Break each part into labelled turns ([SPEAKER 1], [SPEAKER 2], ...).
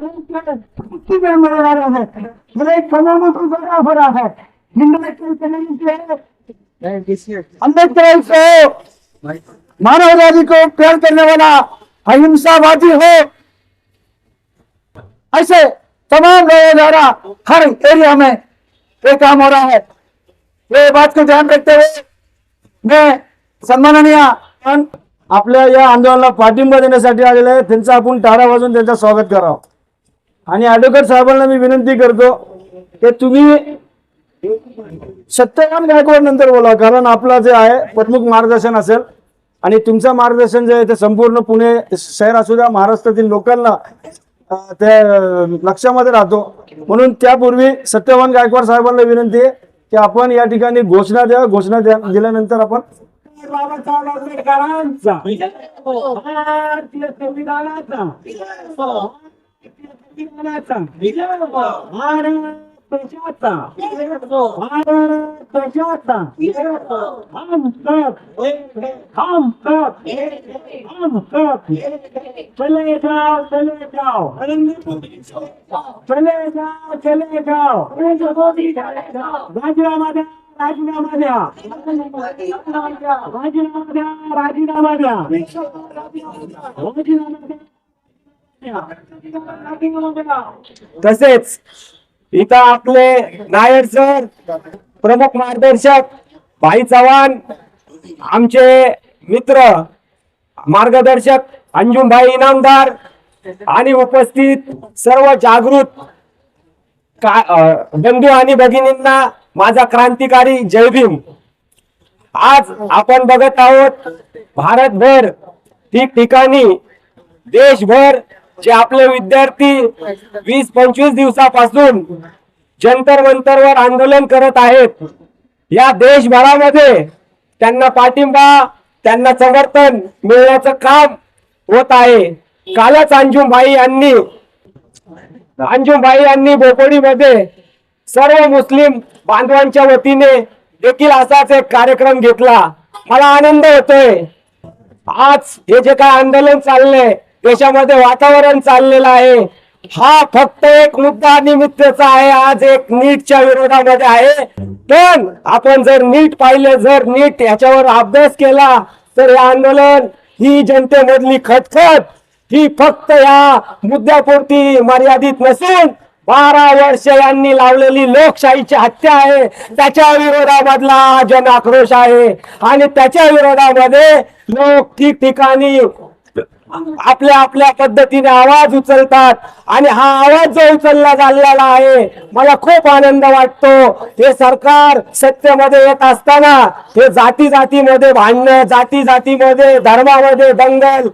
[SPEAKER 1] कितने में आ रहा है मेरे कदमों को बड़ा हो रहा है हिंदुस्तान के लिए अम्बेडकर को मानववादी को प्यार करने वाला अहिंसावादी हो ऐसे तमाम लोगों द्वारा हर एरिया में ये काम हो रहा है। ये बात को ध्यान रखते हुए मैं सन्माननीय
[SPEAKER 2] आपल्या या आंदोलनाला पाठिंबा देण्यासाठी आलेले आहेत, त्यांचं आपण टाळ्या वाजवून त्यांचं स्वागत करावं। आणि ॲडव्होकेट साहेबांना मी विनंती करतो की तुम्ही सत्यवान गायकवाड नंतर बोला, कारण आपला जे आहे प्रमुख मार्गदर्शन असेल आणि तुमचं मार्गदर्शन जे आहे ते संपूर्ण पुणे शहर असू द्या महाराष्ट्रातील लोकांना ते लक्षामध्ये राहतो। म्हणून त्यापूर्वी सत्यवान गायकवाड साहेबांना विनंती आहे की आपण या ठिकाणी घोषणा द्या, घोषणा दिल्यानंतर आपण
[SPEAKER 1] बाबासाहेब आंबेडकरांचा भारतीय संविधानाचा हम सब चले जाओ चले जाओ चले जाओ चले जाओ राजीनामा द्या राजीनामा द्या राजीनामा द्या
[SPEAKER 3] तसेच इथं आपले नायर सर, प्रमुख मार्गदर्शक भाई चव्हाण, आमचे मित्र मार्गदर्शक अंजुमभाई इनामदार आणि उपस्थित सर्व जागृत बंधू आणि भगिनींना माझा क्रांतिकारी जय भीम। आज आपण बघत आहोत भारतभर ठिकठिकाणी देशभर जे आपले विद्यार्थी 20-25 दिवसापासून जंतर मंतरवर आंदोलन करत आहेत, या देशभरामध्ये त्यांना पाठिंबा, त्यांना समर्थन मिळण्याचं काम होत आहे। कालच अंजुमभाई यांनी बोपोडीमध्ये सर्व मुस्लिम बांधवांच्या वतीने देखील असाच एक कार्यक्रम घेतला। मला आनंद होतोय आज हे जे काय आंदोलन चाललंय, देशामध्ये वातावरण चाललेलं आहे, हा फक्त एक मुद्दा निमित्तचा आहे। आज एक नीटच्या विरोधामध्ये आहे, पण आपण जर नीट पाहिले, जर नीट याच्यावर अभ्यास केला तर हे आंदोलन, ही जनतेमधली खटखट ही फक्त या मुद्द्यापुरती मर्यादित नसून 12 वर्ष यांनी लावलेली लोकशाहीची हत्या आहे, त्याच्या विरोधामधला जन आक्रोश आहे। आणि त्याच्या विरोधामध्ये लोक ठिकठिकाणी आपल्या आपल्या पद्धतीने आवाज उचलतात आणि हा आवाज जो उचलला झालेला आहे, मला खूप आनंद वाटतो। हे सरकार सत्तेमध्ये येत असताना हे जातीमध्ये भांडणं, जातीमध्ये धर्मामध्ये दंगल,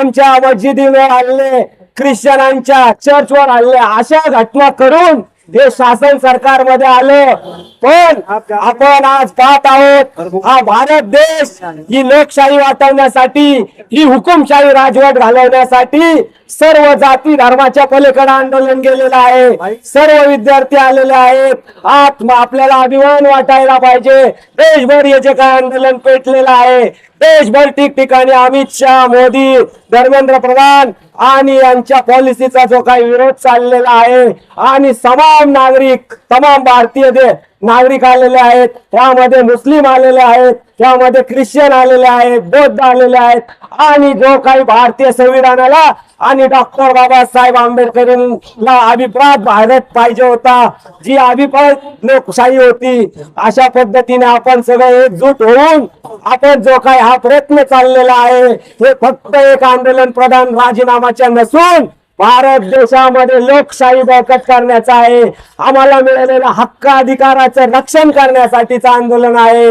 [SPEAKER 3] आमच्या मस्जिदीवर हल्ले, ख्रिश्चनांच्या चर्चवर हल्ले, अशा घटना करून हे शासन सरकारमध्ये आलं। पण आपण आज पाहत आहोत हा भारत देश ही लोकशाही वाटवण्यासाठी, ही हुकुमशाही राजवट घालवण्यासाठी सर्व जाती धर्माच्या पलीकडे आंदोलन गेलेलं आहे। सर्व विद्यार्थी आलेले आहेत। आज आपल्याला अभिमान वाटायला पाहिजे। देशभर हे जे काय आंदोलन पेटलेलं आहे, देशभर ठिकठिकाणी अमित शहा, मोदी, धर्मेंद्र प्रधान आणि यांच्या पॉलिसीचा जो काही विरोध चाललेला आहे, आणि तमाम नागरिक, तमाम भारतीय नागरिक आलेले आहेत, त्यामध्ये मुस्लिम आलेले आहेत, त्यामध्ये ख्रिश्चन आलेले आहेत, बौद्ध आलेले आहेत, आणि जो काही भारतीय संविधानाला आणि डॉक्टर बाबासाहेब आंबेडकरांना अभिप्राय भारत पाहिजे होता, जी अभिप्राय लोकशाही होती, अशा पद्धतीने आपण सगळे एकजूट होऊन आपण जो काही हा प्रयत्न चाललेला आहे, हे फक्त एक आंदोलन प्रधान राजीनामाच्या नसून भारत देशामध्ये लोकशाही बळकट करण्याचा आहे। आम्हाला मिळालेल्या हक्क अधिकाराचं रक्षण करण्यासाठीचं आंदोलन आहे।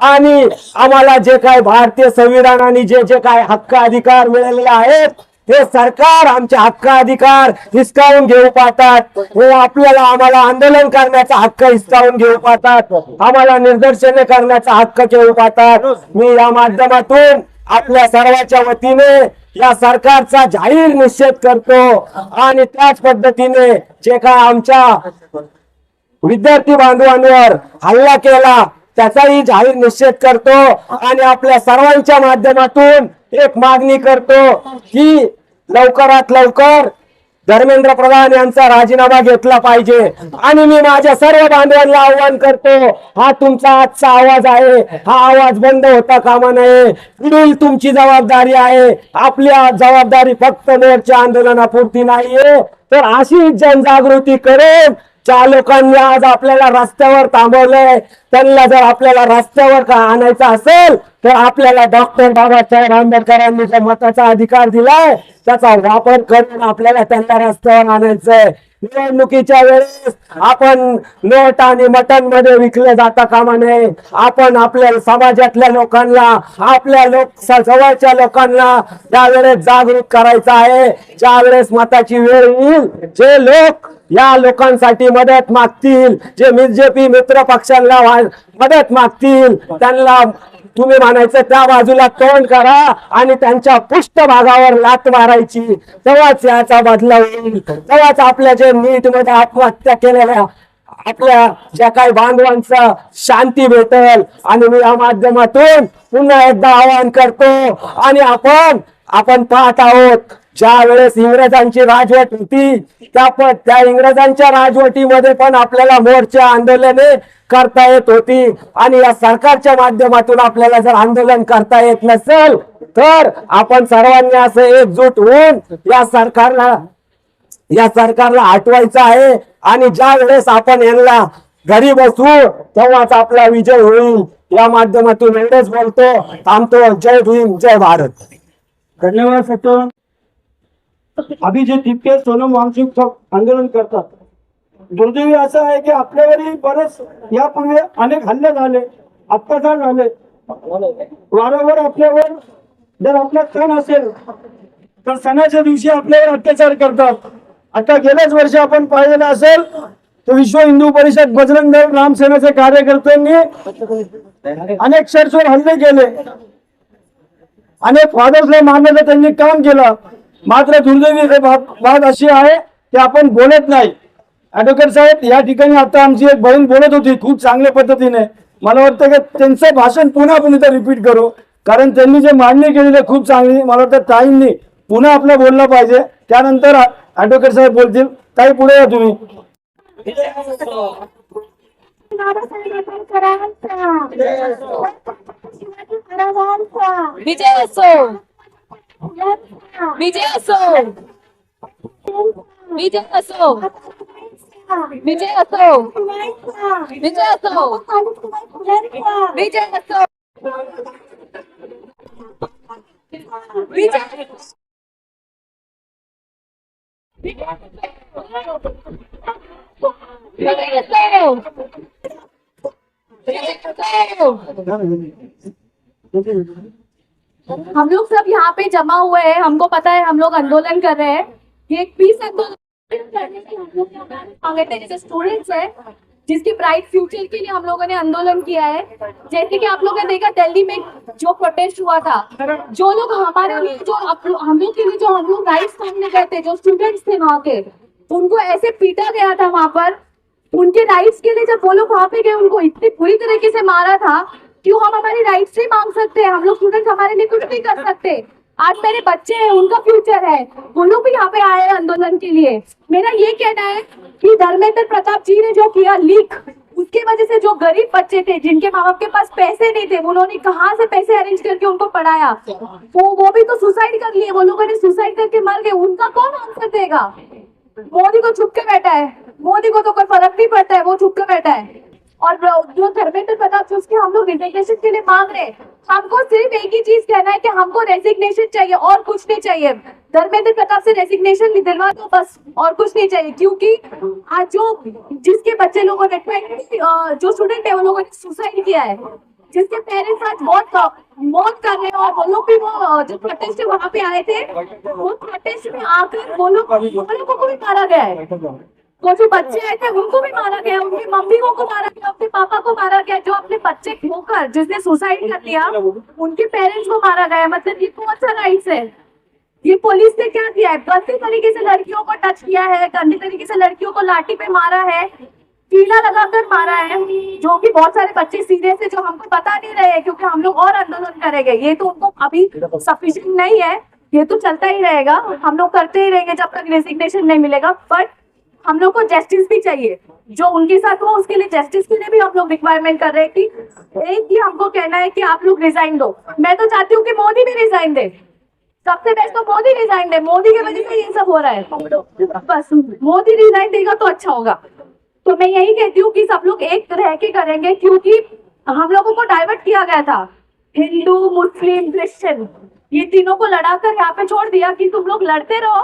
[SPEAKER 3] आणि आम्हाला जे काय भारतीय संविधानाने जे काय हक्क अधिकार मिळालेले आहेत, हे सरकार आमचे हक्क अधिकार हिसकावून घेऊ पाहतात। हे आम्हाला आंदोलन करण्याचा हक्क हिसकावून घेऊ पाहतात, आम्हाला निदर्शने करण्याचा हक्क घेऊ पाहतात। मी या माध्यमातून आपल्या सर्वांच्या वतीने या सरकारचा जाहीर निषेध करतो आणि त्याच पद्धतीने जे काय आमच्या विद्यार्थी बांधवांवर हल्ला केला त्याचाही जाहीर निषेध करतो आणि आपल्या सर्वांच्या माध्यमातून एक मागणी करतो की लवकरात लवकर धर्मेंद्र प्रधान यांचा राजीनामा घेतला पाहिजे. आणि मी माझ्या सर्व बांधवांना आव्हान करतो, हा तुमचा आजचा आवाज आहे, हा आवाज बंद होता कामा नये. पुढील तुमची जबाबदारी आहे. आपल्या जबाबदारी फक्त मोर्चा आंदोलनापुरती नाहीये, तर अशी जनजागृती करून ज्या लोकांनी आज आपल्याला रस्त्यावर थांबवलंय, त्यांना जर आपल्याला रस्त्यावर का आणायचं असेल, तर आपल्याला डॉक्टर बाबासाहेब आंबेडकरांनी जो मताचा अधिकार दिलाय त्याचा वापर करून आपल्याला त्यांना रस्त्यावर आणायचंय. निवडणुकीच्या वेळेस आपण नोट आणि मटन मध्ये विकले जाता कामा नये. आपण आपल्या समाजातल्या लोकांना, आपल्या जवळच्या लोकांना त्यावेळेस जागृत करायचं आहे. ज्या वेळेस मताची वेळ येईल, जे लोक या लोकांसाठी मदत मागतील, जे बीजेपी मित्र पक्षांना मदत मागतील, त्यांना तुम्ही म्हणायचं त्या बाजूला तोंड करा आणि त्यांच्या पृष्ठभागावर लात मारायची. तेव्हाच याचा बदला होईल. तेव्हाच आपल्या जे नीट मध्ये आत्महत्या केलेल्या आपल्या ज्या काही बांधवांचा शांती भेटेल. आणि मी या माध्यमातून पुन्हा एकदा आवाहन करतो, आणि आपण पाहत आहोत ज्या वेळेस इंग्रजांची राजवट होती, त्या इंग्रजांच्या राजवटीमध्ये पण आपल्याला मोर्चा आंदोलने करता येत होती. आणि या सरकारच्या माध्यमातून आपल्याला जर आंदोलन करता येत नसेल, तर आपण सर्वांनी असं एकजूट होऊन या सरकारला हटवायचं आहे. आणि ज्या वेळेस आपण यांना घरी बसवू, तेव्हाच आपला विजय होईल. या माध्यमातून एवढेच बोलतो, थांबतो. जय भीम, जय भारत.
[SPEAKER 2] धन्यवाद सचिन. अभी जे टिपके सोनम वांगचुक आंदोलन करतात, दुर्दैवी असं आहे की आपल्यावरही बरेच यापूर्वी अनेक हल्ले झाले, अत्याचार झाले. वारंवार आपल्यावर जर आपला सण असेल तर सणाच्या दिवशी आपल्यावर अत्याचार करतात. आता गेल्याच वर्षी आपण पाहिलेलं असेल तर विश्व हिंदू परिषद, बजरंग दल, रामसेनेचे कार्यकर्त्यांनी अनेक चर्चवर हल्ले केले, अनेक फादर्सला मारण्याचं त्यांनी काम केलं. मात्र दुर्दैवी बाब अशी आहे की आपण बोलत नाही. ऍडव्होकेट साहेब, या ठिकाणी आता आमची एक बहीण बोलत होती खूप चांगल्या पद्धतीने. मला वाटतं की त्यांचं भाषण पुन्हा आपण इथं रिपीट करू, कारण त्यांनी जे मांडणी केलेली आहे खूप चांगली. मला वाटतं ताईंनी पुन्हा आपलं बोललं पाहिजे, त्यानंतर ऍडव्होकेट साहेब बोलतील. ताई, पुढे या तुम्ही.
[SPEAKER 4] विजय असो, विजय असो, विजय असो, विजय असो, विजय असो, विजय असो, विजय हम लोग सब यहाँ पे जमा हुए हैं, हमको पता है हम लोग आंदोलन कर रहे हैं। ये एक पीस आंदोलन करने के हम लोग मांगे थे, जैसे स्टूडेंट्स है जिसके ब्राइट फ्यूचर के लिए हम लोगों ने आंदोलन किया है। जैसे कि आप लोगों ने देखा दिल्ली में जो प्रोटेस्ट हुआ था, जो लोग हमारे लिए, जो हम लोग के लिए जो हम लोग राइट्स मांगने गए थे, जो स्टूडेंट्स थे वहाँ के, उनको ऐसे पीटा गया था वहाँ पर। उनके राइट्स के लिए जब वो लोग वहाँ पे गए, उनको इतनी बुरी तरीके से मारा था। क्यों हम हमारी राइट्स नहीं मांग सकते? हम लोग स्टूडेंट्स हमारे लिए कुछ नहीं कर सकते? आज मेरे बच्चे हैं, उनका फ्यूचर है, वो लोग भी यहाँ पे आए हैं आंदोलन के लिए। मेरा ये कहना है कि धर्मेंद्र प्रताप जी ने जो किया लीक, उसकी वजह से जो गरीब बच्चे थे, जिनके माँ बाप के पास पैसे नहीं थे, उन्होंने कहाँ से पैसे अरेंज करके उनको पढ़ाया, वो भी तो सुसाइड कर लिए। वो लोगों ने सुसाइड करके मर गए, उनका कौन आंसर देगा? मोदी को छुप के बैठा है, मोदी को तो कोई फर्क नहीं पड़ता है, वो छुप के बैठा है। और जो धर्मेंद्र प्रताप जी, उसके हम लोग रिजिग्नेशन के लिए मांग रहे हैं। हमको सिर्फ एक ही चीज कहना है कि हमको रेजिग्नेशन चाहिए और कुछ नहीं चाहिए। धर्मेंद्र प्रताप से रेजिग्नेशन दिलवा दो बस, और कुछ नहीं चाहिए। क्योंकि आज जो जिसके बच्चे लोगों ने जो स्टूडेंट है, उन लोगों ने सुसाइड किया है, जिसके पेरेंट्स आज मौत कर रहे हैं, और वो लोग भी वो जो प्रोटेस्ट वहाँ पे आए थे, वो प्रोटेस्ट में आकर वो लोगों को भी मारा गया है। वो जो बच्चे आए थे उनको भी मारा गया, उनकी मम्मियों को मारा गया, अपने पापा को मारा गया। जो अपने बच्चे खोकर जिसने सुसाइड कर लिया, उनके पेरेंट्स को मारा गया। मतलब ये कौन सा राइट्स है? ये पुलिस ने क्या किया है? गंदे तरीके से लड़कियों को टच किया है, गंदे तरीके से लड़कियों को लाठी पे मारा है, टीला लगाकर मारा है, जो कि बहुत सारे बच्चे सीरियस है, जो हमको बता नहीं रहे हैं, क्योंकि हम लोग और आंदोलन करेंगे। ये तो उनको अभी सफिशिएंट नहीं है। ये तो चलता ही रहेगा, हम लोग करते ही रहेंगे जब तक रेजिग्नेशन नहीं मिलेगा। बट हम लोग को जस्टिस भी चाहिए, जो उनके साथ हुआ उसके लिए जस्टिस के लिए भी हम लोग रिक्वायरमेंट कर रहे हैं कि एक ही हमको कहना है कि आप लोग रिजाइन दो। मैं तो चाहती हूँ कि मोदी भी रिजाइन दे, सबसे बेस्ट तो मोदी रिजाइन दे, मोदी की वजह से ये सब हो रहा है। बस मोदी रिजाइन देगा तो अच्छा होगा। तो मैं यही कहती हूँ कि सब लोग एक रह के करेंगे, क्योंकि हम लोगों को डाइवर्ट किया गया था, हिंदू मुस्लिम क्रिश्चियन ये तीनों को लड़ाकर यहाँ पे छोड़ दिया कि तुम लोग लड़ते रहो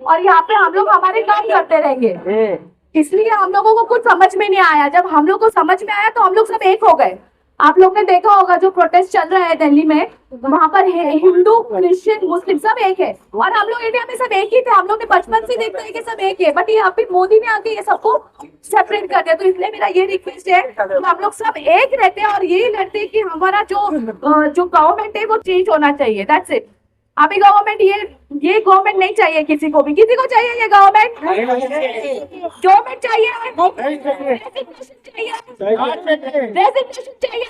[SPEAKER 4] और यहाँ पे हम लोग हमारे काम करते रहेंगे। इसलिए हम लोगों को कुछ समझ में नहीं आया। जब हम लोग को समझ में आया तो हम लोग सब एक हो गए। आप लोग ने देखा होगा जो प्रोटेस्ट चल रहा है दिल्ली में, वहां पर हिंदू क्रिश्चियन मुस्लिम सब एक है, और हम लोग इंडिया में सब एक ही थे। हम लोग ने बचपन से देखते हैं कि सब एक है, बट यहाँ पे मोदी ने आके ये सबको सेपरेट कर दिया। तो इसलिए मेरा ये रिक्वेस्ट है कि हम लोग सब एक रहते हैं और यही लड़ते हैं कि हमारा जो गवर्नमेंट है वो चेंज होना चाहिए। That's it. अभी गवर्नमेंट ये गवर्नमेंट नहीं चाहिए किसी को भी। किसी को चाहिए ये गवर्नमेंट? गवर्नमेंट चाहिए, रेजिग्नेशन चाहिए।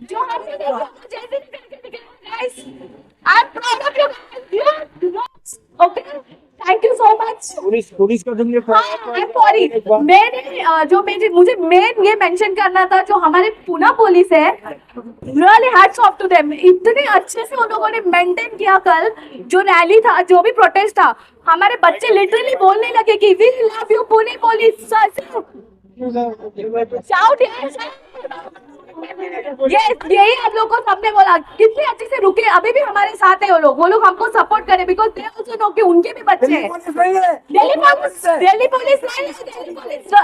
[SPEAKER 4] जो हमने देखा जैसे guys, I am proud of you. Okay, thank you so much.
[SPEAKER 2] Police का तुमने
[SPEAKER 4] सॉरी, मैंने मुझे मेन ये मेंशन करना था, जो हमारे पूना पुलिस है, really hats off to them. इतने अच्छे से उन लोगों ने मेंटेन किया। कल जो रैली था, जो भी प्रोटेस्ट था, हमारे बच्चे लिटरली बोलने लगे कि we love you Pune police. Shout यही हम लोग को सबने बोला, कितने अच्छे से रुके। अभी भी हमारे साथ है वो लोग हमको सपोर्ट करे, बिकॉज दे आल्सो नो कि उनके भी बच्चे हैं।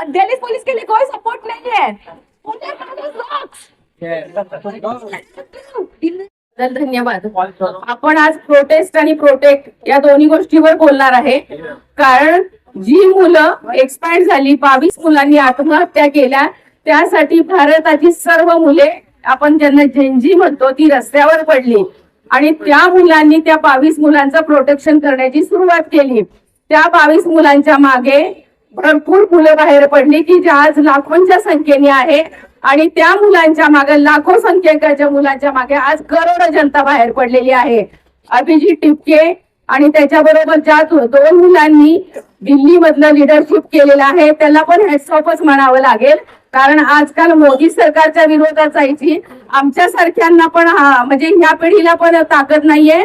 [SPEAKER 4] दिल्ली पुलिस के लिए कोई सपोर्ट नहीं है।
[SPEAKER 5] धन्यवाद। आपण आज प्रोटेस्ट आणि प्रोटेक्ट या दोन्ही गोष्टीवर बोलणार आहे, कारण जी मुलं एक्सपायर झाली, 22 मुलांनी आत्महत्या केल्या, त्यासाठी भारताची सर्व मुले, आपण ज्यांना जेनजी म्हणतो, ती रस्त्यावर पडली आणि त्या मुलांनी त्या 22 मुलांचं प्रोटेक्शन करण्याची सुरुवात केली। त्या 22 मुलांच्या मागे भरपूर मुलं बाहेर पडली की ज्या आज लाखोंच्या संख्येने आहे, आणि त्या मुलांच्या मागे, लाखो संख्येच्या मुलांच्या मागे आज करोडो जनता बाहेर पडलेली आहे। अभिजित टिपके आणि त्याच्याबरोबर ज्या 2 मुलांनी दिल्ली मधलं लिडरशिप केलेलं आहे, त्याला पण हॅट्स ऑफच म्हणावं लागेल, कारण आजकाल मोदी सरकारच्या विरोधात जायची आमच्या सारख्यांना पण म्हणजे ह्या पिढीला पण ताकद नाहीये,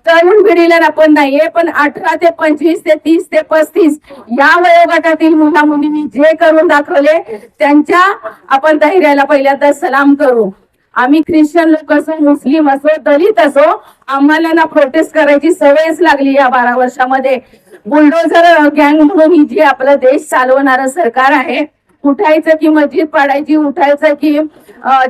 [SPEAKER 5] तरुण पिढीला पण नाहीये, पण 18 ते 25 ते 30 ते 35 या वयोगटातील मुला मुलींनी जे करून दाखवले त्यांच्या आपण धैर्याला पहिल्यांदा सलाम करू। आम्ही ख्रिश्चन लोक असो, मुस्लिम असो, दलित असो, आम्हाला ना प्रोटेस्ट करायची सवयच लागली या 12 वर्षामध्ये। बुलडोझर गँग म्हणून ही जी आपला देश चालवणारं सरकार आहे, उठायचं की मस्जिद पाडायची, उठायचं की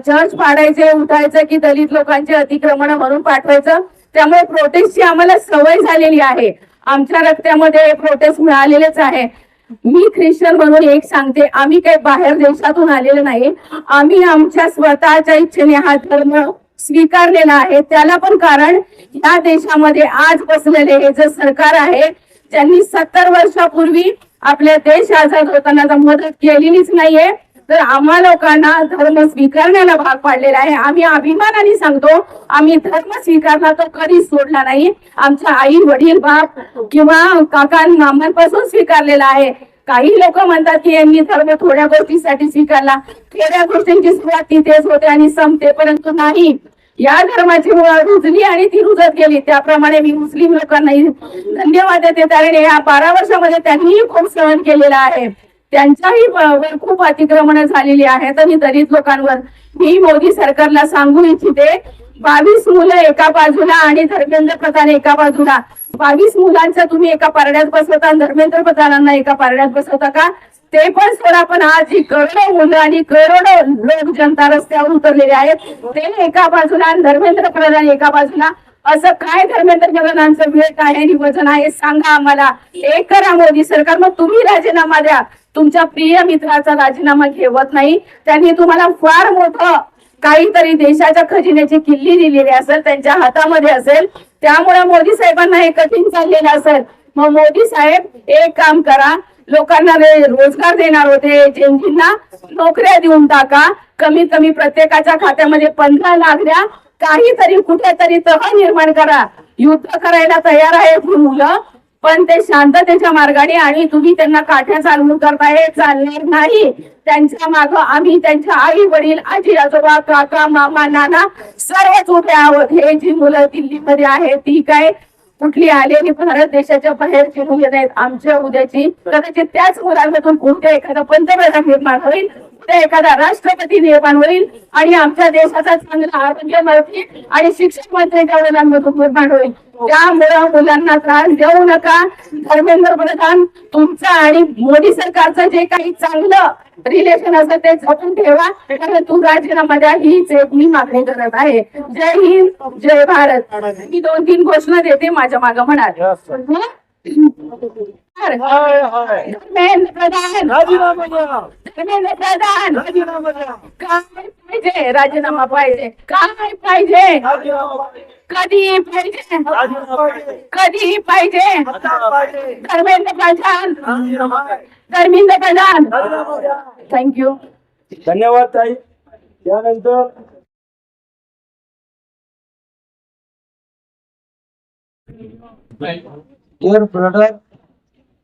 [SPEAKER 5] चर्च पाडायचे, उठायचं की दलित लोकांचे अतिक्रमण म्हणून पाठवायचं। त्यामुळे प्रोटेस्टची आम्हाला सवय झालेली आहे, आमच्या रक्तामध्ये प्रोटेस्ट मिळालेलेच आहे। मी ख्रिश्चन म्हणून एक सांगते, आम्ही काही बाहेर देशातून आलेले नाही, आम्ही आमच्या स्वतःच्या इच्छेने हा धर्म स्वीकारलेला आहे। त्याला पण कारण या देशामध्ये आज बसलेले हे जे सरकार आहे, ज्यांनी 70 वर्षापूर्वी आपल्या देश आझाद होताना मदत केलेलीच नाहीये, तर आम्हा लोकांना धर्म स्वीकारण्याला भाग पाडलेला आहे। आम्ही अभिमानाने सांगतो, आम्ही धर्म स्वीकारला तो कधीच सोडला नाही। आमच्या आई वडील बाप किंवा काका मामांपासून स्वीकारलेला आहे। काही लोक म्हणतात की यांनी धर्म थोड्या गोष्टीसाठी स्वीकारला, थोड्या गोष्टींची सुरुवात तिथेच होते आणि संपते, परंतु नाही, या धर्माची मुळं रुजली आणि ती रुजत गेली। त्याप्रमाणे मी मुस्लिम लोकांनाही धन्यवाद देते, कारण या 12 वर्षामध्ये त्यांनीही खूप सहन केलेलं आहे, त्यांच्याही वर खूप अतिक्रमण झालेली आहेत। आणि दलित लोकांवर मी मोदी सरकारला सांगू इच्छिते, 22 मुलं एका बाजूला आणि धर्मेंद्र प्रधान एका बाजूला, 22 मुलांचा तुम्ही एका पारड्यात बसवता आणि धर्मेंद्र प्रधानांना एका पारड्यात बसवता का? ते पण सोडा, पण आज ही करोडो मुलं आणि करोडो लोक जनता रस्त्यावर उतरलेले आहेत, ते एका बाजूला आणि धर्मेंद्र प्रधान एका बाजूला। असं काय धर्मेंद्र प्रधानांचं वेळ काय आणि वजन आहे सांगा आम्हाला। एक करा मोदी सरकार, मग तुम्ही राजीनामा द्या, तुमच्या प्रिय मित्राचा राजीनामा घेवत नाही, त्यांनी तुम्हाला फार मोठं काहीतरी देशाच्या खजिन्याची किल्ली दिलेली असेल, त्यांच्या हातामध्ये असेल, त्यामुळे मोदी साहेबांना हे कठीण चाललेलं असेल। मग मोदी साहेब एक काम करा, लोकांना रोजगार देणार होते, जेनजींना नोकऱ्या देऊन टाका, कमीत कमी प्रत्येकाच्या खात्यामध्ये 15 लाख द्या, काहीतरी कुठेतरी तह निर्माण करा. युद्ध करायला तयार आहेत ही मुलं, पण ते शांततेच्या मार्गाने, आणि तुम्ही त्यांना काठ्या चालवून करताय, चालणार नाही. त्यांच्या माग आम्ही, त्यांच्या आई वडील, आजी आजोबा, काका, मामा, नाना सर्वच उभे आहोत. हे जी मुलं दिल्लीमध्ये आहेत ती काय कुठली आलेली भारत देशाच्या बाहेरची मुलं नाहीत. आमच्या उद्याची कदाचित त्याच मुलांमधून कुठे एखादा पंतप्रधान निर्माण होईल, कुठे एखादा राष्ट्रपती निर्माण होईल, आणि आमच्या देशाचा चांगला आरोग्य मंत्री आणि शिक्षण मंत्र्यांच्या मुलांमधून निर्माण होईल. त्यामुळे मुलांना त्रास देऊ नका. धर्मेंद्र प्रधान, तुमचा आणि मोदी सरकारचं जे काही चांगलं रिलेशन असतं ते जपून ठेवा, कारण तू राजीनामा द्या, हीच एक मी मागणी करत आहे. जय हिंद, जय भारत. मी 2-3 घोषणा देते, माझ्या मागे म्हणाल. धर्मेंद्र प्रधान,
[SPEAKER 2] राजीनामा द्या.
[SPEAKER 5] धर्मेंद्र प्रधान,
[SPEAKER 2] राजीनामा द्या.
[SPEAKER 5] काय पाहिजे? राजीनामा पाहिजे. काय पाहिजे?
[SPEAKER 2] राजीनामा पाहिजे.
[SPEAKER 5] कधी पाहिजे?
[SPEAKER 2] राजीनामा पाहिजे.
[SPEAKER 5] कधी पाहिजे?
[SPEAKER 2] आता पाहिजे.
[SPEAKER 5] धर्मेंद्र प्रधान,
[SPEAKER 2] राजीनामा पाहिजे.
[SPEAKER 5] धर्मेंद्र प्रधान.
[SPEAKER 2] राजीनामा द्या.
[SPEAKER 5] थँक्यू.
[SPEAKER 2] धन्यवाद ताई. त्यानंतर
[SPEAKER 6] Dear brother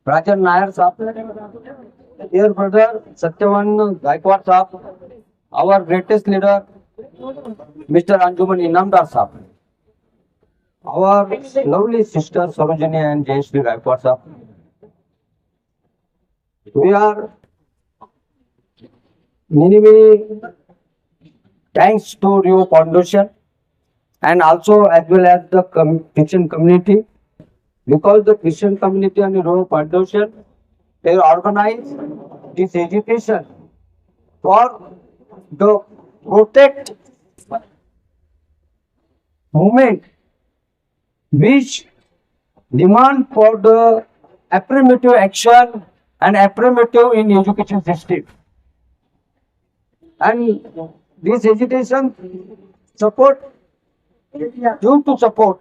[SPEAKER 6] Rajan Nair Saab, dear brother Satyavan Gaikwad Saab, our greatest leader Mr. Anjuman Inamdar Saab, our lovely sister Sarojini and Jayashree Gaikwad Saab. We are many thanks to Rio Foundation and also as well as the Christian community, because the Christian community and Rio Foundation, they organize this education for the protect movement which demand for the affirmative action and affirmative in education system. And this education support due to support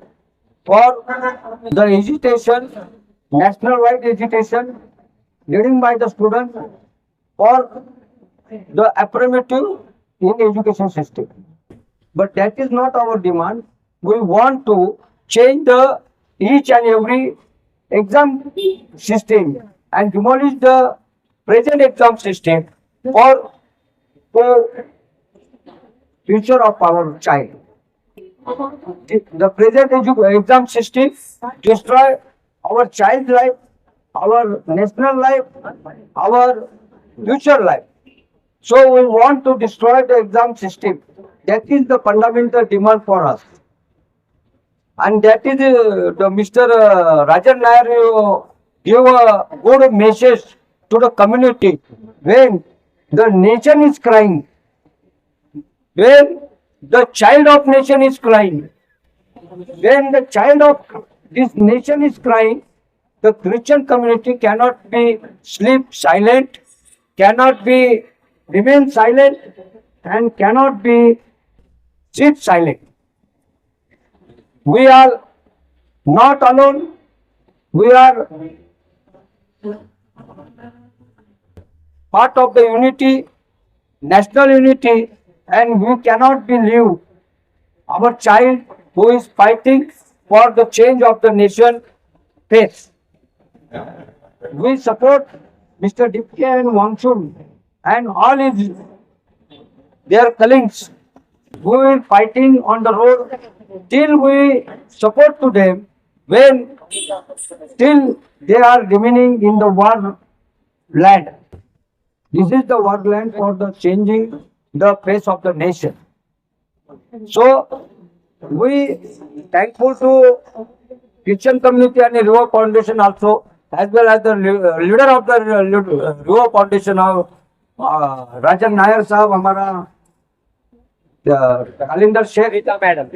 [SPEAKER 6] for the education, national-wide education, leading by the students for the affirmative in education system. But that is not our demand. We want to change the each and every exam system and demolish the present exam system for the future of our child. The present exam system destroy our child life, our national life, our future life. So we want to destroy the exam system. That is the fundamental demand for us. And that is the Mr. Rajan Nair give a good message to the community when the nation is crying, when the child of nation is crying, when the child of this nation is crying, the Christian community cannot be sleep silent, cannot be remain silent, and cannot be sit silent. We are not alone. We are part of the unity, national unity, and we cannot believe our child who is fighting for the change of the nation face. We support Mr. Dipke and Wangchun and all his their colleagues who are fighting on the road till we support to them when till they are remaining in the war land. This is the war land for the changing the face of the nation. So we thankful to Christian community and Rio Foundation also, as well as the leader of the Rio Foundation of Rajan Nair Sahab, हमारा Kalindar Shaikh, Rita madam,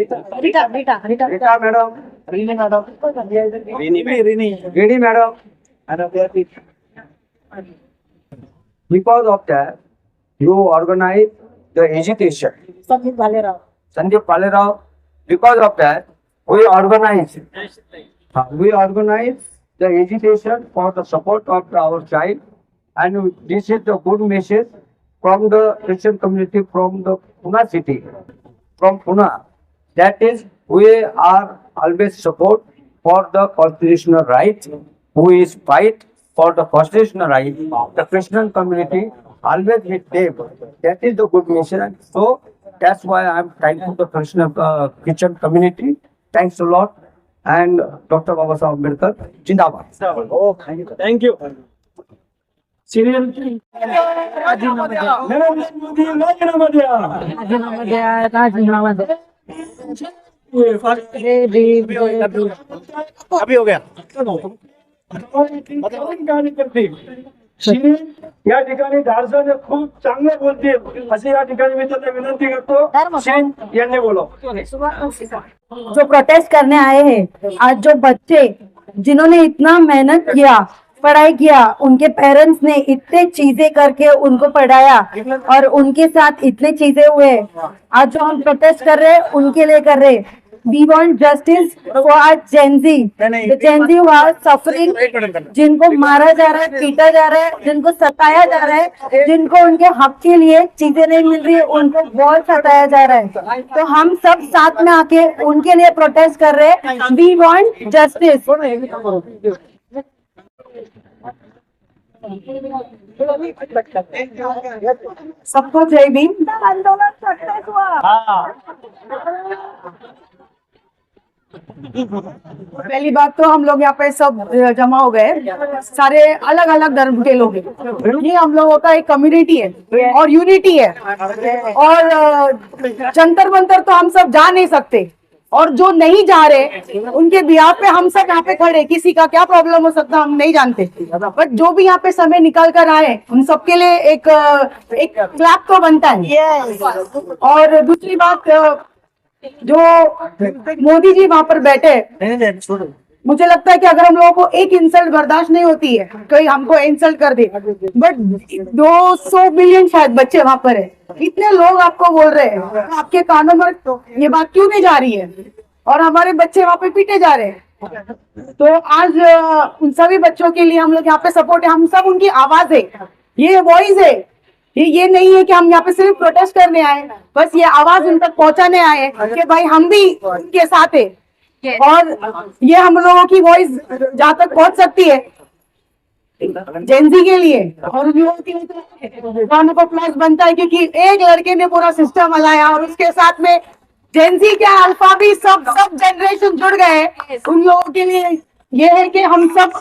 [SPEAKER 6] Rini madam, because of that you organize the education. Sandeep Palerao, because of that we organize the education for the support of our child, and this is the good message from the Christian community from the Pune city, from Pune, That is, we are always support for the constitutional right, who is fight for the constitutional right of the Christian community, always with them. That is the good mission. So that's why I'm thankful to the Christian community. Thanks a lot. And Dr. Babasaheb Ambedkar, Jindabad.
[SPEAKER 2] Thank you serial Narendra Modi राजीनामा द्या अभी हो गया कार्यकर्ते या ठिकाणी धारसने खूप चांगलं बोलतील असे या ठिकाणी मी त्यांना विनंती करतो शिरीन यांनी बोलाव
[SPEAKER 7] जो प्रोटेस्ट करने आए हैं आज जो बच्चे जिन्होंने इतना मेहनत किया पढ़ाई किया उनके पेरेंट्स ने इतने चीजें करके उनको पढ़ाया और उनके साथ इतने चीजें हुए आज जो हम प्रोटेस्ट कर रहे हैं उनके लिए कर रहे हैं we want justice for our gen Z gen Z who are suffering जिनको मारा जा रहा है पीटा जा रहा है जिनको सताया जा रहा है जिनको उनके हक के लिए चीजें नहीं मिल रही है उनको बहुत सताया जा रहा है तो हम सब साथ में आके उनके लिए प्रोटेस्ट कर रहे हैं वी वांट जस्टिस सबको जय भीम आंदोलन सक्सेस हुआ पहली बात तो हम लोग यहाँ पे सब जमा हो गए सारे अलग अलग धर्म के लोग हैं ये हम लोगों का एक कम्युनिटी है और यूनिटी है और जंतर मंतर तो हम सब जा नहीं सकते और जो नहीं जा रहे उनके बिहार पे हम सब यहाँ पे खड़े किसी का क्या प्रॉब्लम हो सकता हम नहीं जानते बट जो भी यहाँ पे समय निकाल कर आए उन सबके लिए एक क्लैप तो बनता है और दूसरी बात जो मोदी जी वहां पर बैठे मुझे लगता है कि अगर हम लोगों को एक इंसल्ट बर्दाश्त नहीं होती है कोई हमको इंसल्ट कर दे बट 200 मिलियन शायद बच्चे वहां पर है इतने लोग आपको बोल रहे हैं आपके कानों में ये बात क्यों नहीं जा रही है और हमारे बच्चे वहां पे पीटे जा रहे हैं तो आज उन सभी बच्चों के लिए हम लोग यहाँ पे सपोर्ट है हम सब उनकी आवाज है ये वॉइस है ये नहीं है कि हम यहाँ पे सिर्फ प्रोटेस्ट करने आए बस ये आवाज उन तक पहुंचाने आए कि भाई हम भी उनके साथ है और ये हम लोगों की वॉइस जहाँ तक पहुंच सकती है जेनजी के लिए और उन लोगों के लिए गानों को प्लस बनता है क्योंकि एक लड़के ने पूरा सिस्टम हलाया और उसके साथ में जेनजी के अल्फा भी सब जनरेशन जुड़ गए उन लोगों के लिए ये है कि हम सब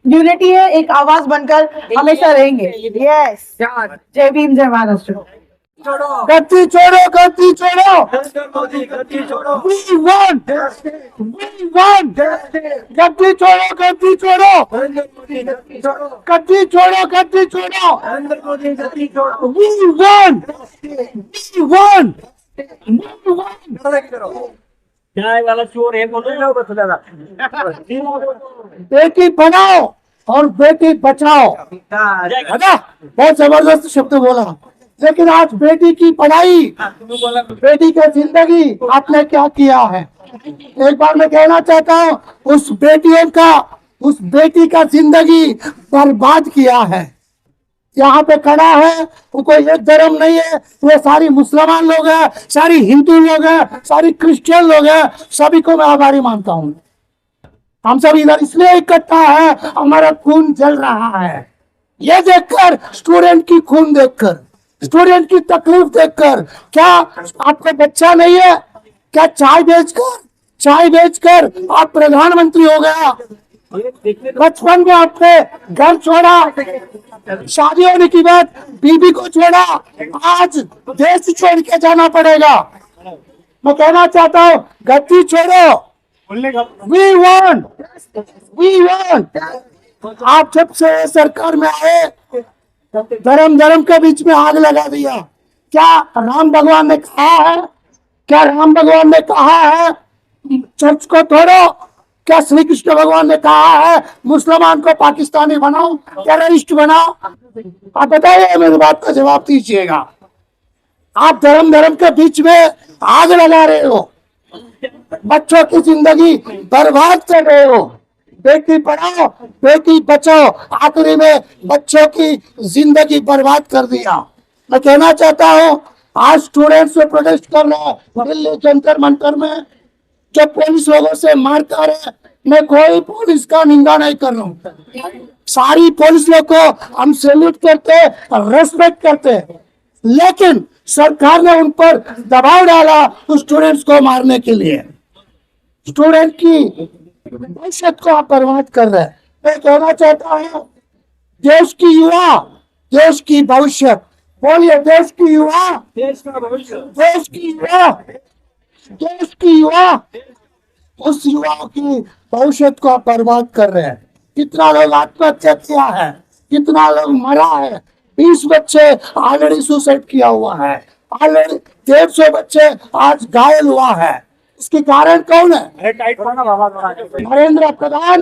[SPEAKER 7] यूनिटी है एक आवाज बनकर हमेशा रहेंगे यस जय भीम जय महाराष्ट्र
[SPEAKER 1] गद्दी छोड़ो गद्दी छोड़ो we want गद्दी छोड़ो गद्दी छोड़ो गद्दी छोड़ो गद्दी छोड़ो we want
[SPEAKER 2] वाला चोर है बोलो
[SPEAKER 1] बेटी बनाओ और बेटी बचाओ है ना बहुत जबरदस्त शब्द बोला लेकिन आज बेटी की पढ़ाई बेटी की जिंदगी आपने क्या किया है एक बार मैं कहना चाहता हूँ उस बेटी का जिंदगी बर्बाद किया है यहाँ पे खड़ा है वो कोई एक धर्म नहीं है वो सारी मुसलमान लोग हैं सारी हिंदू लोग हैं सारी क्रिश्चियन लोग हैं सभी को मैं आभारी मानता हूँ हम सब इधर इसलिए इकट्ठा है हमारा खून जल रहा है ये देखकर स्टूडेंट की खून देखकर स्टूडेंट की तकलीफ देखकर क्या आपका बच्चा नहीं है क्या चाय बेचकर आप प्रधानमंत्री हो गया बचपन में आपने घर छोड़ा शादी होने की बाद बीबी को छोड़ा आज देश छोड़ के जाना पड़ेगा मैं कहना चाहता हूँ गद्दी छोड़ो वी वांट आप जब से सरकार में आए धर्म के बीच में आग लगा दिया क्या राम भगवान ने कहा है चर्च को तोड़ो क्या श्री कृष्ण भगवान ने कहा है मुसलमान को पाकिस्तानी बनाओ टेररिस्ट बनाओ आप बताइए मेरी बात का जवाब दीजिएगा आप धर्म के बीच में आग लगा रहे हो बच्चों की जिंदगी बर्बाद कर रहे हो बेटी पढ़ाओ बेटी बचाओ आखिरी में बच्चों की जिंदगी बर्बाद कर दिया मैं कहना चाहता हूँ आज स्टूडेंट्स जो प्रोटेस्ट कर रहे हैं दिल्ली जंतर मंतर में, जो पुलिस लोगों से मारता रहे, मैं कोई पुलिस का निंदा नहीं कर रहा हूँ। सारी पुलिस लोग को हम सैल्यूट करते हैं, रेस्पेक्ट करते हैं, लेकिन सरकार ने उन पर दबाव डाला उस स्टूडेंट्स को मारने के लिए। स्टूडेंट की भविष्य को आप बर्बाद कर रहे हैं। मैं कहना चाहता हूँ देश की युवा, देश की भविष्य, बोलिए देश की युवा,
[SPEAKER 2] देश का भविष्य,
[SPEAKER 1] देश की युवा, देश की युवा, उस युवाओं की भविष्य को आप बर्बाद कर रहे हैं। कितना लोग आत्महत्या किया है, कितना लोग मरा है, 20 बच्चे ऑलरेडी सुसाइड किया हुआ है, ऑलरेडी 150 बच्चे आज घायल हुआ है। इसके कारण कौन है? नरेंद्र प्रधान,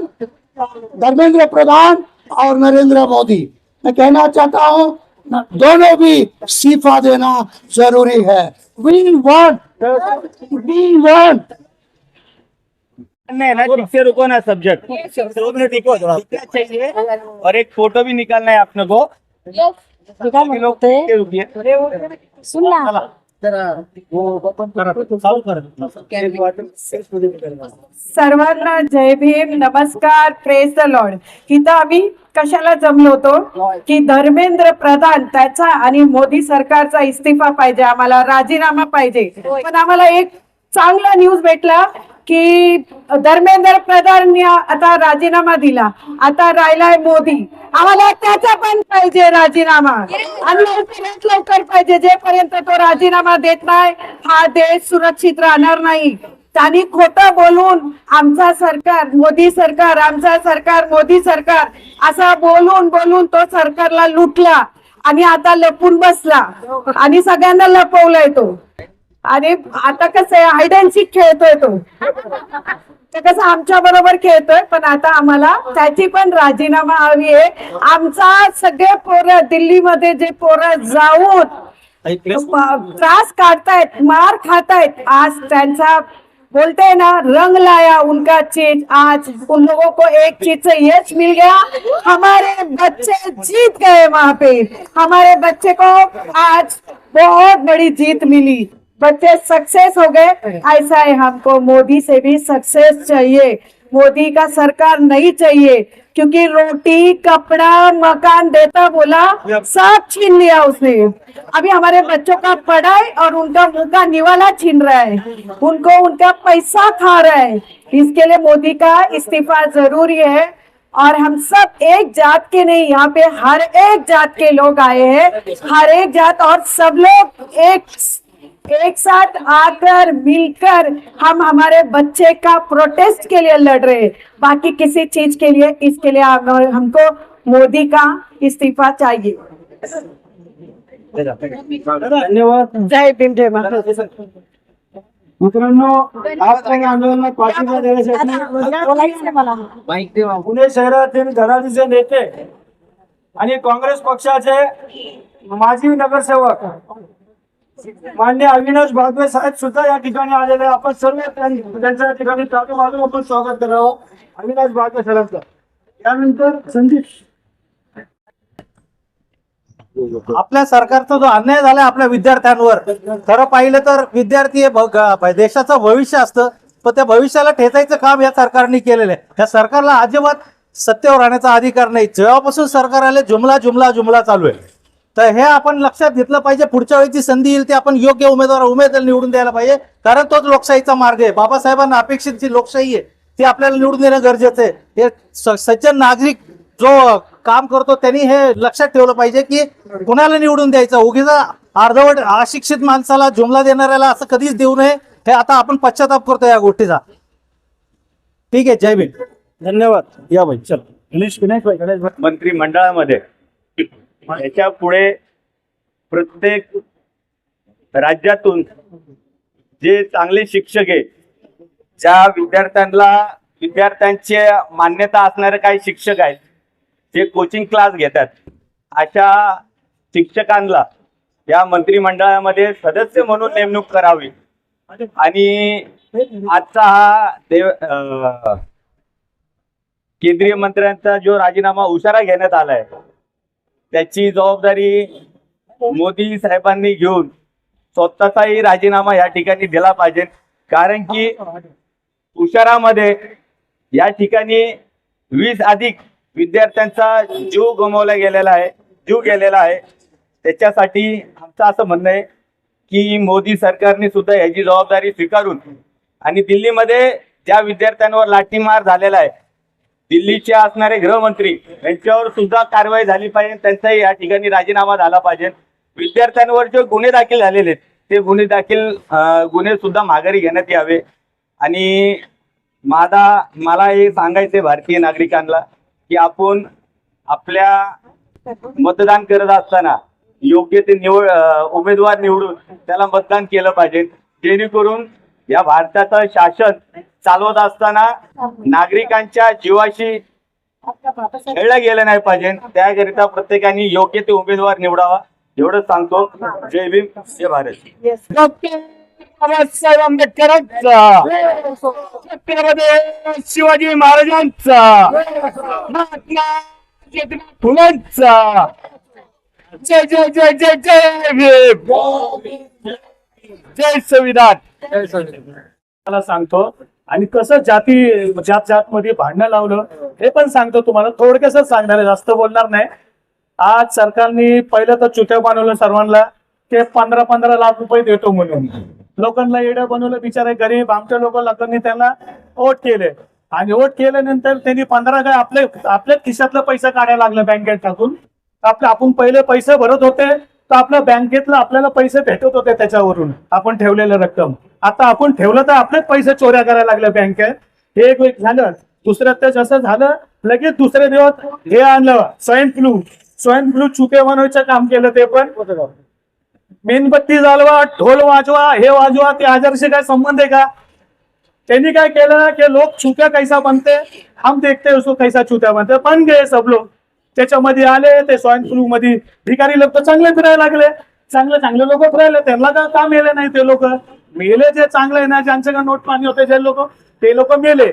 [SPEAKER 1] धर्मेंद्र प्रधान और नरेंद्र मोदी। मैं कहना चाहता हूँ दोनों भी इस्तीफा देना जरूरी है। We want
[SPEAKER 8] ठीक से रुको ना सब्जेक्ट, 2 मिनट रुको, दिखना चाहिए और एक फोटो भी निकालना है अपने को। रुकिए,
[SPEAKER 4] सुनना
[SPEAKER 7] सर्वांना जय भीम, नमस्कार, प्रेज द लॉर्ड. इथं आम्ही कशाला जमलो होतो की धर्मेंद्र प्रधान त्याचा आणि मोदी सरकारचा इस्तीफा पाहिजे, आम्हाला राजीनामा पाहिजे. पण आम्हाला एक चांगला न्यूज भेटला की धर्मेंद्र प्रधानने आता राजीनामा दिला, आता राहिलाय मोदी. आम्हाला त्याचा पण पाहिजे राजीनामा आणि लवकरात लवकर पाहिजे. जेपर्यंत तो राजीनामा देत नाही हा देश सुरक्षित राहणार नाही. त्यांनी खोटं बोलून आमचा सरकार मोदी सरकार, आमचा सरकार मोदी सरकार असा बोलून बोलून तो सरकारला लुटला आणि आता लपून बसला आणि सगळ्यांना लपवलाय तो. आणि आता कसं आहे हाईड अँड सीक खेळतोय तो, ते कसं आमच्या बरोबर खेळतोय. पण आता आम्हाला त्याची पण राजीनामा हवी आहे. आमचा सगळे पोरं दिल्लीमध्ये जे पोरं जाऊन त्रास काढतायत, मार खातायत, आज त्यांचा बोलते हैं ना रंग लाया उनका चीज. आज उन लोगों को एक चीज से यश मिल गया, हमारे बच्चे जीत गए वहां पे. हमारे बच्चे को आज बहुत बड़ी जीत मिली, बच्चे सक्सेस हो गए. ऐसा है, हमको मोदी से भी सक्सेस चाहिए. मोदी का सरकार नहीं चाहिए क्योंकि रोटी कपड़ा मकान देता बोला, सब छीन लिया उसने. अभी हमारे बच्चों का पढ़ाई और उनका मुंह का निवाला छीन रहा है, उनको उनका पैसा खा रहा है. इसके लिए मोदी का इस्तीफा जरूरी है. और हम सब एक जात के नहीं, यहाँ पे हर एक जात के लोग आए हैं, हर एक जात, और सब लोग एक साथ आकर मिलकर हम हमारे बच्चे का प्रोटेस्ट के लिए लड़ रहे हैं. बाकी किसी चीज के लिए, इसके लिए हमको मोदी का इस्तीफा चाहिए.
[SPEAKER 2] धन्यवाद.
[SPEAKER 7] जय भीम, जय महाराष्ट्र.
[SPEAKER 2] मित्रांनो, आपण आंदोलनात पाठिंबा देण्यासाठी पुणे शहरातील धडाडीचे नेते आणि काँग्रेस पक्षाचे माजी नगरसेवक मान्य अविनाश बागवे साहेब सुद्धा या ठिकाणी आलेले. आपण सर्व त्यांच्या ठिकाणी टाकू मारून आपण स्वागत करावं अविनाश बागवे सरांचं. त्यानंतर संदीप.
[SPEAKER 8] आपल्या सरकारचा जो अन्याय झाला आपल्या विद्यार्थ्यांवर, खरं पाहिलं तर विद्यार्थी हे देशाचं भविष्य असतं, पण त्या भविष्याला ठेचायचं काम या सरकारने केलेलं आहे. या सरकारला अजिबात सत्तेवर राहण्याचा अधिकार नाही. जेव्हापासून सरकार आले जुमला जुमला जुमला चालू आहे. तर हे आपण लक्षात घेतलं पाहिजे. पुढच्या वेळी संधी येईल ते आपण योग्य उमेदवार निवडून द्यायला पाहिजे, कारण तोच लोकशाहीचा मार्ग आहे. बाबासाहेबांना अपेक्षित जी लोकशाही आहे ती आपल्याला निवडून देणं गरजेचं आहे. हे सज्जन नागरिक जो काम करतो त्यांनी हे लक्षात ठेवलं पाहिजे की कुणाला निवडून द्यायचं. उगीच अर्धवट अशिक्षित माणसाला जुमला देणाऱ्याला असं कधीच देऊ नये. हे आता आपण पश्चाताप करतो या गोष्टीचा. ठीक आहे, जय भीम.
[SPEAKER 2] धन्यवाद. या भाई चल. गणेश भाई.
[SPEAKER 9] मंत्रिमंडळामध्ये याच्या पुढे प्रत्येक राज्यातून जे चांगले शिक्षक आहे, ज्या विद्यार्थ्यांची मान्यता असणारे काही शिक्षक आहेत, जे कोचिंग क्लास घेतात, अशा शिक्षकांना या मंत्रिमंडळामध्ये सदस्य म्हणून नेमणूक करावी. आणि आजचा हा केंद्रीय मंत्र्यांचा जो राजीनामा उशिरा घेण्यात आलाय त्याची जबाबदारी मोदी साहेबांनी घेऊन स्वतःचाही राजीनामा या ठिकाणी दिला पाहिजे, कारण की तुषारामध्ये या ठिकाणी 20 अधिक विद्यार्थ्यांचा जीव गेलेला आहे. त्याच्यासाठी आमचं असं म्हणणं आहे की मोदी सरकारने सुद्धा याची जबाबदारी स्वीकारून आणि दिल्लीमध्ये ज्या विद्यार्थ्यांवर लाठीमार झालेला आहे, दिल्लीचे असणारे गृहमंत्री यांच्यावर सुद्धा कारवाई झाली पाहिजे, त्यांचाही या ठिकाणी राजीनामा झाला पाहिजे. विद्यार्थ्यांवर जे गुन्हे दाखल झालेले आहेत ते गुन्हे सुद्धा माघारी घेण्यात यावे. आणि मला हे सांगायचे भारतीय नागरिकांना की आपण आपल्या मतदान करत असताना योग्य ते उमेदवार निवडून त्याला मतदान केलं पाहिजे, जेणेकरून या भारताचं शासन चालवत असताना नागरिकांच्या जीवाशी खेळलं गेलं नाही पाहिजे. त्याकरिता प्रत्येकाने योग्य ते उमेदवार निवडावा एवढंच सांगतो. जय भीम, जय भारत.
[SPEAKER 1] बाबासाहेब आंबेडकरांचा, छत्रपती शिवाजी महाराजांचा, महात्मा ज्योतिबा फुलेंचा. जय जय जय जय जय भीम, जय संविधान.
[SPEAKER 2] मला सांगतो आणि कसं जात मध्ये भांडणं लावलं हे पण सांगतो तुम्हाला. थोडक्याच सांगणार आहे, जास्त बोलणार नाही. आज सरकारने पहिलं तर चुत्या बनवलं सर्वांना, ते 15-15 लाख रुपये देतो म्हणून लोकांना येडं बनवलं. बिचारे गरीब आमच्या लोकांनी त्यांना वोट केले आणि वोट केल्यानंतर त्यांनी 15 काय आपल्या खिशातला पैसा काढायला लागलं बँकेत टाकून. आपण पहिले पैसे भरत होते तर आपल्या बँकेतला आपल्याला पैसे भेटत होते त्याच्यावरून आपण ठेवलेलं रक्कम. आता आपण ठेवलं तर आपलेच पैसे चोऱ्या करायला लागले बँकेत. हे एक वेळ झालं. दुसऱ्यात तर जसं झालं लगेच दुसरे दिवस हे आणलं स्वाईन फ्लू चुके बनवायचं काम केलं. ते पण मेणबत्ती जाळवा, ढोल वाजवा, हे वाजवा, ते आजारशी काय संबंध आहे का? त्यांनी काय केलं की लोक चुक्या कैसा बनते हम देखते उसको कैसा चुत्या बनते, बन गए सब लोग. त्याच्यामध्ये आले ते स्वाईन फ्लू मध्ये भिकारी लोक तर चांगले फिरायला लागले. चांगले लोक फिरायले, त्यांना का मेले नाही? ते लोक मेले जे चांगले आहे ना, ज्यांच्याकडे नोट पाणी होते जे लोक, ते लोक मेले.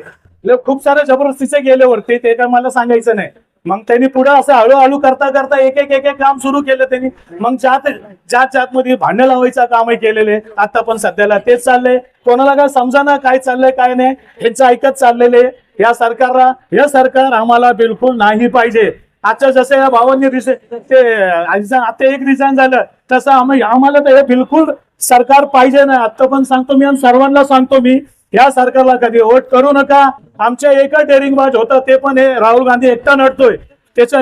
[SPEAKER 2] खूप सारे जबरदस्तीचे गेले वरती, ते काय मला सांगायचं नाही. मग त्यांनी पुढे असं हळूहळू करता एक एक काम सुरू केलं त्यांनी. मग जात मध्ये भांडण लावायचं कामही केलेले. आता पण सध्याला तेच चाललंय. कोणाला काय समजाना काय चाललंय काय नाही, ह्यांचं ऐकत चाललेले. या सरकार आम्हाला बिलकुल नाही पाहिजे. आता जसं या भावांनी आता एक रिझाईन झालं तसं आम्हाला तर हे बिलकुल सरकार पाहिजे नाही. आता पण सांगतो मी आणि सर्वांना सांगतो मी, या सरकारला कधी वोट करू नका. आमच्या एका डेअरिंगबाज होतं, ते पण हे राहुल गांधी एकटा नडतोय.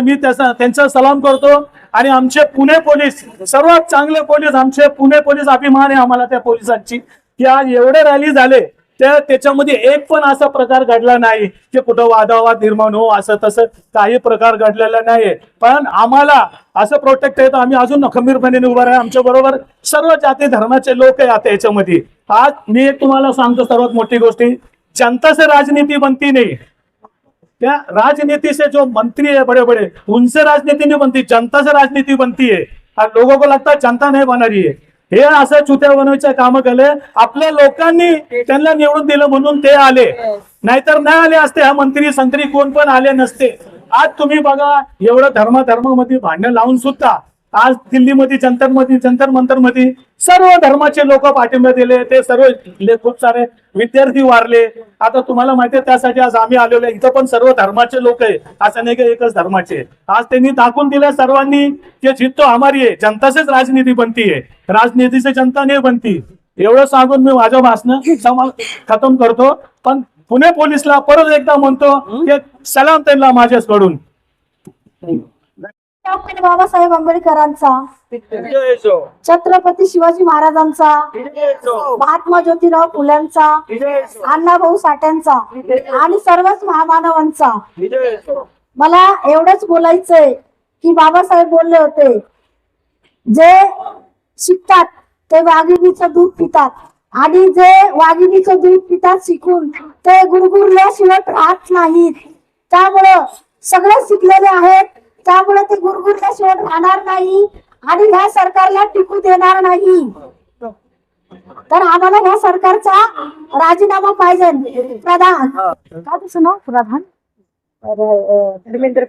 [SPEAKER 2] मी त्यांचा सलाम करतो. आणि आमचे पुणे पोलीस सर्वात चांगले पोलीस, आमचे पुणे पोलीस, अभिमान आहे आम्हाला त्या पोलिसांची की आज एवढे रॅली झाले त्याच्यामध्ये एक पण असा प्रकार घडला नाही की कुठं वादावाद निर्माण हो, असं तसं काही प्रकार घडलेला नाही. पण आम्हाला असं प्रोटेक्ट आहे तर आम्ही अजून खंबीरपणे उभा आहे. आमच्या बरोबर सर्व जाती धर्माचे लोक आहे आता याच्यामध्ये. आज मी एक तुम्हाला सांगतो सर्वात मोठी गोष्टी, जनता से राजनीति बनती नहीं, क्या राजनीति से जो मंत्री है बड़े बड़े उनसे राजनीति नहीं बनती, जनता से राजनीति बनती है. और लोगों को लगता है जनता नहीं बना रही है. हे असं चुत्या बनवायचं काम केले. आपल्या लोकांनी त्यांना निवडून दिलं म्हणून ते आले, नाहीतर नाही आले असते. हा मंत्री संत्री कोण पण आले नसते. आज तुम्ही बघा एवढं धर्मामध्ये भांडण लावून सुद्धा आज दिल्लीमध्ये जंतर मंतर मध्ये सर्व धर्माचे लोक पाठिंबा दिले. ते सर्व खूप सारे विद्यार्थी वारले. आता तुम्हाला माहिती आहे त्यासाठी आज आम्ही आलेलो. इथं पण सर्व धर्माचे लोक आहे, असं नाही की एकच धर्माचे. आज त्यांनी दाखवून दिलं सर्वांनी की जीत तो हमारी आहे, जनता सेच राजनीति बनती है, राजनीति से जनता नाही बनती. एवढं सांगून मी माझं भाषण खतम करतो. पण पुणे पोलीसला परत एकदा म्हणतो की सलाम त्यांना माझ्याकडून.
[SPEAKER 10] डॉक्टर बाबासाहेब आंबेडकरांचा, छत्रपती शिवाजी महाराजांचा, महात्मा ज्योतिराव फुल्यांचा, अण्णाभाऊ साठ्यांचा आणि सर्वच महामानवांचा. मला एवढंच बोलायचंय की बाबासाहेब बोलले होते, जे शिकतात ते वाघिणीचं दूध पितात आणि जे वाघिणीचं दूध पितात शिकून ते गुरगुरल्याशिवाय राहत नाहीत. त्यामुळं सगळे शिकलेले आहेत, त्यामुळे ते गुरगुरल्याशिवाय राहणार नाही आणि ह्या सरकारला टिकू देणार नाही. तर आम्हाला ह्या सरकारचा राजीनामा पाहिजे. प्रधान काय तुझं नाव? प्रधान धर्मेंद्र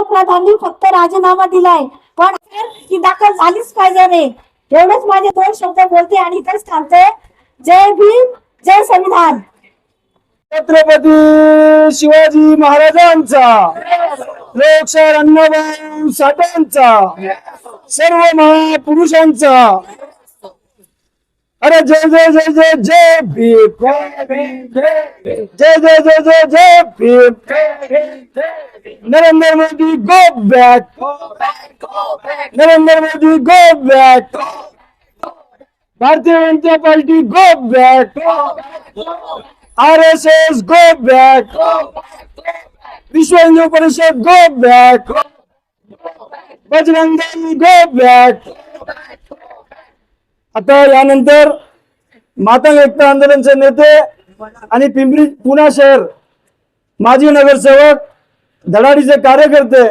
[SPEAKER 10] प्रधाननी फक्त राजीनामा दिलाय, पण ही दाखल झालीच पाहिजे रे. एवढेच माझे 2 शब्द बोलते आणि इथेच थांबते. जय भीम, जय संविधान.
[SPEAKER 2] छत्रपती शिवाजी महाराजांचा, लोकशाहीर अण्णाभाऊ साठेंचा, सर्व महापुरुषांचा. अरे जय जय जय जय जय भीम, जय जय जय जय जय Bhim. Narendra Modi go back, Narendra Modi go back, Bharatiya Janata Party go back, RSS go back, Vishwa Hindu परिषद go back, Bajrang Dal go back. आता यानंतर मातंग एकता आंदोलनचे नेते आणि पिंपरी पुणे शहर माजी नगरसेवक धडाडीचे कार्यकर्ते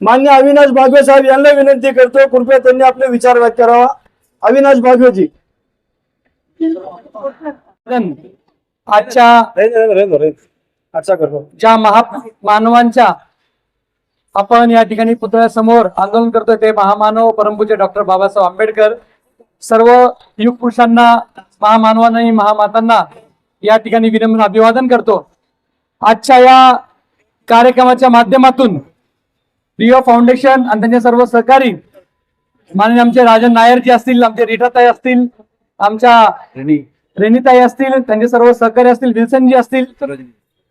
[SPEAKER 2] मान्य अविनाश बागवे साहेब यांना विनंती करतो, कृपया त्यांनी आपले विचार व्यक्त करावा. अविनाश बागवेजी.
[SPEAKER 3] आजच्या ज्या महामानवांच्या आपण या ठिकाणी पुतळ्यासमोर आंदोलन करतोय ते महामानव परमपूज्य डॉक्टर बाबासाहेब आंबेडकर. सर्व युग पुरुषांना, महामानवांना आणि महामातांना या ठिकाणी विनम्र अभिवादन करतो. आजच्या या कार्यक्रमाच्या माध्यमातून रिओ फाउंडेशन आणि त्यांचे सर्व सहकारी माननीय आमचे राजन नायरजी असतील, आमचे रीटाताई असतील, आमच्या रेणीताई असतील, त्यांचे सर्व सहकारी असतील, विल्सनजी असतील,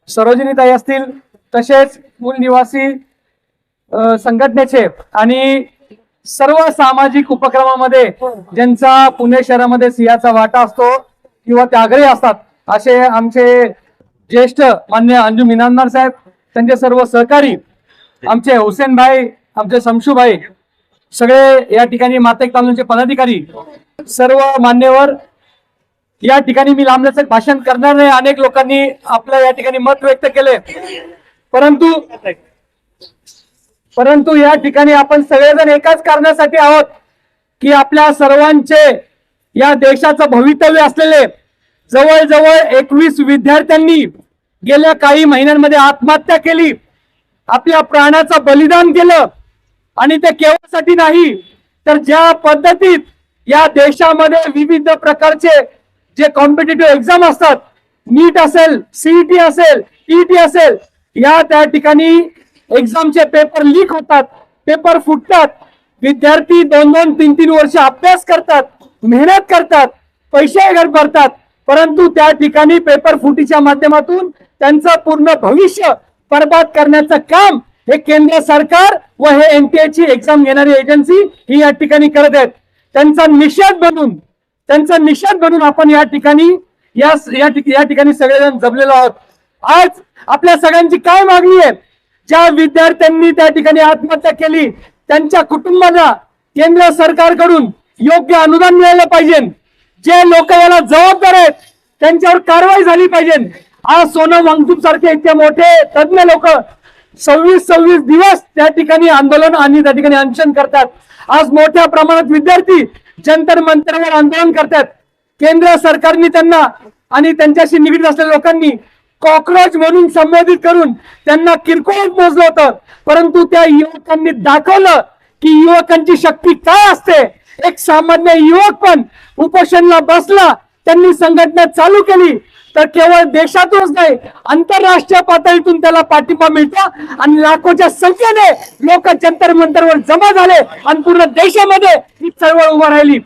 [SPEAKER 3] सरोजिनीताई असतील, तसेच मूल निवासी संघटनेचे आणि सर्व सामाजिक उपक्रमामध्ये ज्यांचा पुणे शहरामध्ये सिंहाचा वाटा असतो किंवा ते आग्रही असतात असे आमचे ज्येष्ठ मान्य अंजुम इनामदार साहेब, त्यांचे सर्व सहकारी, आमचे हुसेन भाई, आमचे शमशूभाई, सगळे या ठिकाणी मातक तालुक्याचे पदाधिकारी, सर्व मान्यवर. या ठिकाणी मी लांबलचक भाषण करणार नाही. अनेक लोकांनी आपल्या या ठिकाणी मत व्यक्त केले, परंतु या ठिकाणी आपण सगळेजण एकाच कारणासाठी आहोत की आपल्या सर्वांचे या देशाचं भवितव्य असलेले जवळजवळ 21 विद्यार्थ्यांनी गेल्या काही महिन्यांमध्ये आत्महत्या केली, आपल्या प्राणाचं बलिदान केलं. आणि ते केवळसाठी नाही तर ज्या पद्धतीत या देशामध्ये विविध प्रकारचे जे कॉम्पिटिटिव्ह एक्झाम असतात, नीट असेल, सीईटी असेल, टीईटी असेल, या त्या ठिकाणी एक्झामचे पेपर लीक होतात, पेपर फुटतात, विद्यार्थी 2-2, 3-3 वर्ष अभ्यास करतात, मेहनत करतात, पैसे भरतात, परंतु त्या ठिकाणी पेपर फुटीच्या माध्यमातून त्यांचं पूर्ण भविष्य बर्बाद करण्याचं काम हे केंद्र सरकार व हे एनटीए ची एक्झाम घेणारी एजन्सी ही या ठिकाणी करत आहेत. त्यांचा निषेध बनून आपण या ठिकाणी सगळेजण जमलेलो आहोत. आज आपल्या सगळ्यांची काय मागणी आहे? ज्या विद्यार्थ्यांनी त्या ठिकाणी आत्महत्या केली त्यांच्या कुटुंबाला केंद्र सरकारकडून योग्य अनुदान मिळालं पाहिजे. जे लोक याला जबाबदार आहेत त्यांच्यावर कारवाई झाली पाहिजे. आज सोनम वांगचूक सारखे इतके मोठे तज्ञ लोक 26 दिवस त्या ठिकाणी आंदोलन आणि त्या ठिकाणी अनशन करतात. आज मोठ्या प्रमाणात विद्यार्थी जंतर मंतरवर आंदोलन करतात. केंद्र सरकारने त्यांना आणि त्यांच्याशी निगडीत असलेल्या लोकांनी कॉकरोच म्हणून संबोधित करून त्यांना किरकोळच मोजलं होतं, परंतु त्या युवकांनी दाखवलं की युवकांची शक्ती काय असते. एक सामान्य युवक पण उपोषणला बसला, त्यांनी संघटना चालू केली तर केवळ देशातूनच नाही आंतरराष्ट्रीय पातळीतून त्याला पाठिंबा मिळतो आणि लाखोच्या संख्येने लोक जंतर मंतरवर जमा झाले आणि पूर्ण देशामध्ये ही चळवळ उभा राहिली.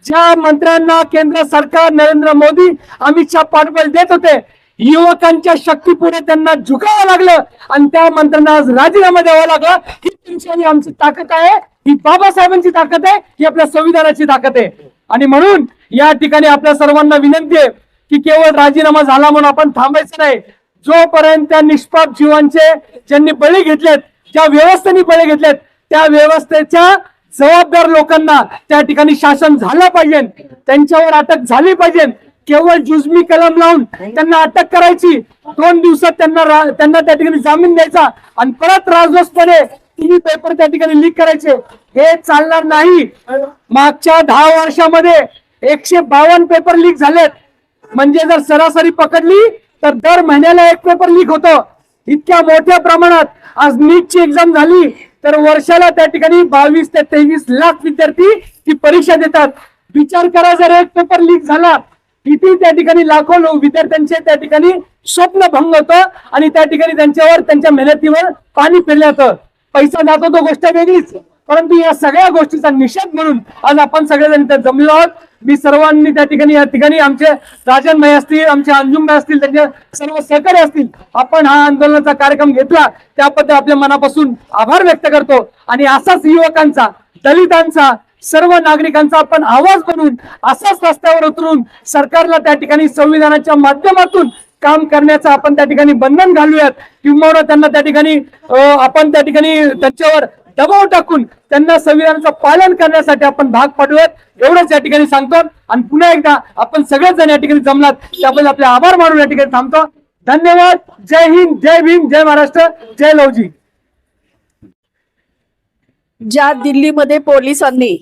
[SPEAKER 3] ज्या मंत्र्यांना केंद्र सरकार नरेंद्र मोदी अमित शहा पाठबळ देत होते, युवकांच्या शक्तीपुढे त्यांना झुकावं लागलं आणि त्या मंत्र्यांना आज राजीनामा द्यावा लागला. ही तुमची आमची ताकद आहे, ही बाबासाहेबांची ताकद आहे, ही आपल्या संविधानाची ताकद आहे. आणि म्हणून या ठिकाणी आपल्या सर्वांना विनंती आहे की केवळ राजीनामा झाला म्हणून आपण थांबायचं नाही. जोपर्यंत त्या निष्पाप जीवांचे ज्यांनी बळी घेतलेत, ज्या व्यवस्थेने बळी घेतलेत, त्या व्यवस्थेच्या जबाबदार लोकांना त्या ठिकाणी शासन झालं पाहिजे, त्यांच्यावर अटक झाली पाहिजे. केवळ जुजमी कलम लावून त्यांना अटक करायची, 2 दिवसात त्यांना त्या ठिकाणी जामीन द्यायचा आणि परत राजरोसपणे टीव्ही पेपर त्या ठिकाणी लीक करायचे, हे चालणार नाही. मागच्या 10 वर्षामध्ये 152 पेपर लीक झालेत. म्हणजे जर सरासरी पकडली तर दर महिन्याला 1 पेपर लीक होतो. इतक्या मोठ्या प्रमाणात आज नीटची एक्झाम झाली तर वर्षाला त्या ठिकाणी 22 ते 23 लाख विद्यार्थी ती परीक्षा देतात. विचार करा, जर एक पेपर लीक झाला किती त्या ठिकाणी लाखो लोक विद्यार्थ्यांचे त्या ठिकाणी स्वप्न भंग होतं आणि त्या ठिकाणी त्यांच्यावर त्यांच्या मेहनतीवर पाणी फिरलं जातं. पैसा जातो तो गोष्ट वेगळीच, परंतु या सगळ्या गोष्टीचा निषेध म्हणून आज आपण सगळेजण इथे जमलो आहोत. मी सर्वांनी त्या ठिकाणी या ठिकाणी आमचे राजनभाई असतील, आमचे अंजुमभाई असतील, त्यांचे सर्व सहकारी असतील, आपण हा आंदोलनाचा कार्यक्रम घेतला त्याबद्दल आपल्या मनापासून आभार व्यक्त करतो. आणि असाच युवकांचा, दलितांचा, सर्व नागरिकांचा आपण आवाज बनवून असाच रस्त्यावर उतरून सरकारला त्या ठिकाणी संविधानाच्या माध्यमातून काम करण्याचं आपण त्या ठिकाणी बंधन घालूयात, किंवा त्यांना त्या ठिकाणी आपण त्या ठिकाणी त्यांच्यावर दबाव टाकून त्यांना संविधानाचं पालन करण्यासाठी आपण भाग पाडूयात, एवढंच या ठिकाणी सांगतो. आणि पुन्हा एकदा आपण सगळेच जण या ठिकाणी जमलात त्याबद्दल आपले आभार मानून या ठिकाणी थांबतो. धन्यवाद. जय हिंद, जय भीम, जय महाराष्ट्र, जय लवजी.
[SPEAKER 7] ज्या दिल्लीमध्ये पोलिसांनी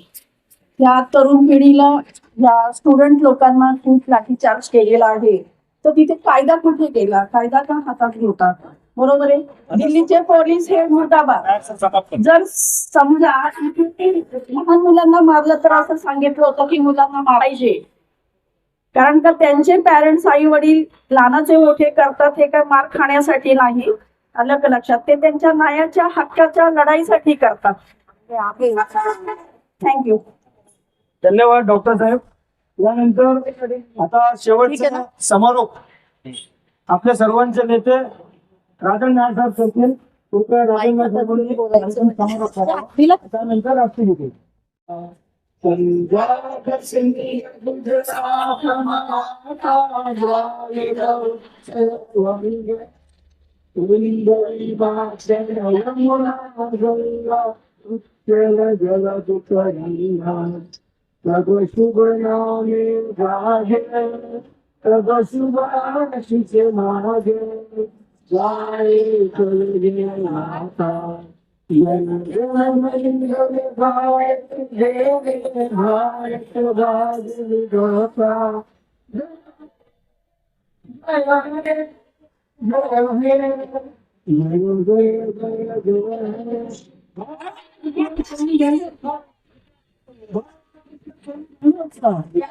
[SPEAKER 7] या तरुण पिढीला, या स्टुडंट लोकांना खूप लाठीचार्ज केलेला आहे, तर तिथे कायदा कुठे गेला? कायदा का हातात घेतात? बरोबर आहे. दिल्लीचे पोलीस हे मुर्दाबाद. जर समजा लहान मुलांना मारलं तर असं सांगितलं होतं की मुलांना मारायचे, कारण का त्यांचे पॅरेंट्स, आई वडील लहानाचे मोठे करतात हे काय मार खाण्यासाठी नाही. आलं का लक्षात? ते त्यांच्या न्यायाच्या हक्काच्या लढाईसाठी करतात. थँक्यू.
[SPEAKER 2] धन्यवाद डॉक्टर साहेब. यानंतर आता शेवटचा समारोप आपल्या सर्वांचे नेते राजन नाईक साहेब करतील. कृपया राजन नाईक साहेबांनी समारोप करा. त्यानंतर ऍक्टिव्हिटी तब शुभ नामे गाहे, तब शुभाशीष मागे, जाए चले माता भारत भाग्य